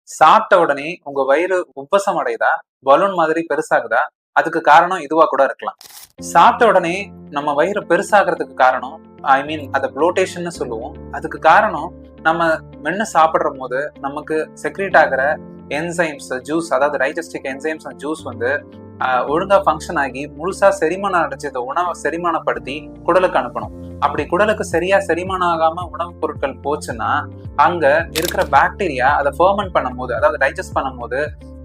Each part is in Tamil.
சாப்பிட்ட உடனே உங்க வயிறு உப்பசம் அடையுதா, பலூன் மாதிரி பெருசாகுதா? அதுக்கு காரணம் இதுவா கூட இருக்கலாம். சாப்பிட்ட உடனே நம்ம வயிறு பெருசாகிறதுக்கு காரணம், ஐ மீன் அதை ப்ளோட்டேஷன் சொல்லுவோம். அதுக்கு காரணம் நம்ம மென்னு சாப்பிடுற போது நமக்கு செக்ரீட் ஆகிற என்சைம்ஸ் ஜூஸ், அதாவது டைஜஸ்டிக் என்சைம்ஸ் அண்ட் ஜூஸ் வந்து ஒழுங்கா ஃபங்க்ஷன் ஆகி முழுசா செரிமானம் அடைஞ்சத உணவை செரிமானப்படுத்தி குடலுக்கு அனுப்பணும். அப்படி குடலுக்கு சரியா செரிமானம் ஆகாம உணவுப் பொருட்கள் போச்சுன்னா அங்க இருக்கிற பாக்டீரியா அதை ஃபெர்மெண்ட் பண்ணும் போது, அதாவது டைஜஸ்ட் பண்ணும் போது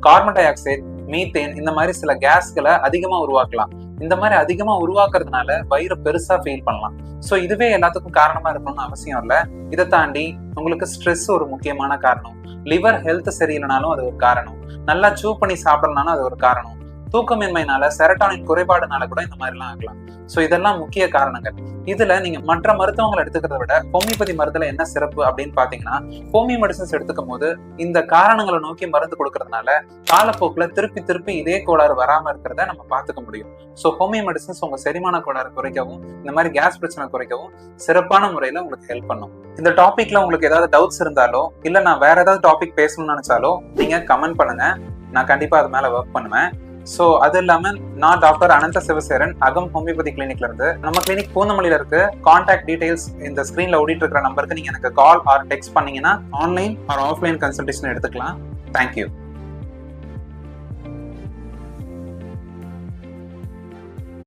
கார்பன் டை ஆக்சைடு, மீத்தேன் இந்த மாதிரி சில கேஸ்களை அதிகமா உருவாக்கலாம். இந்த மாதிரி அதிகமா உருவாக்குறதுனால வயிறு பெருசா ஃபீல் பண்ணலாம். ஸோ இதுவே எல்லாத்துக்கும் காரணமா இருக்கணும்னு அவசியம் இல்லை. இதை தாண்டி உங்களுக்கு ஸ்ட்ரெஸ் ஒரு முக்கியமான காரணம், லிவர் ஹெல்த் சரியில்லைனாலும் அது ஒரு காரணம், நல்லா சூ பண்ணி சாப்பிடலனாலும் அது ஒரு காரணம், தூக்கமின்மைனால செரட்டானின் குறைபாடுனால கூட இந்த மாதிரி எல்லாம் ஆகலாம். சோ இதெல்லாம் முக்கிய காரணங்கள். இதுல நீங்க மற்ற மருத்துவங்களை எடுத்துக்கிறத விட ஹோமியோபதி மருந்துல என்ன சிறப்பு அப்படின்னு பாத்தீங்கன்னா, ஹோமியோ மெடிசன்ஸ் எடுத்துக்கும் போது இந்த காரணங்களை நோக்கி மருந்து கொடுக்கறதுனால காலப்போக்குல திருப்பி திருப்பி இதே கோளாறு வராம இருக்கிறத நம்ம பாத்துக்க முடியும். சோ ஹோமியோ மெடிசன்ஸ் உங்க செரிமான கோளாறு குறைக்கவும், இந்த மாதிரி கேஸ் பிரச்சனை குறைக்கவும் சிறப்பான முறையில உங்களுக்கு ஹெல்ப் பண்ணும். இந்த டாபிக்ல உங்களுக்கு ஏதாவது டவுட்ஸ் இருந்தாலோ, இல்ல நான் வேற ஏதாவது டாபிக் பேசணும்னு நினைச்சாலோ நீங்க கமெண்ட் பண்ணுங்க. நான் கண்டிப்பா அது மேல ஒர்க் பண்ணுவேன். சோ அது இல்லாம நான் டாக்டர் அனந்த சிவசேரன், அகம் ஹோமியோபதி கிளினிக்ல இருந்து. நம்ம கிளினிக் பூந்தமல்லியில இருக்கு. கான்டாக்ட் டீடைல்ஸ் இந்த ஸ்கிரீன்ல ஓடிட்டு இருக்கிற நம்பருக்கு நீங்க எனக்கு கால் ஆர் டெக்ஸ்ட் பண்ணீங்கன்னா ஆன்லைன் ஆர் ஆஃப்லைன் கன்சல்டேஷன் எடுத்துக்கலாம். தேங்க்யூ.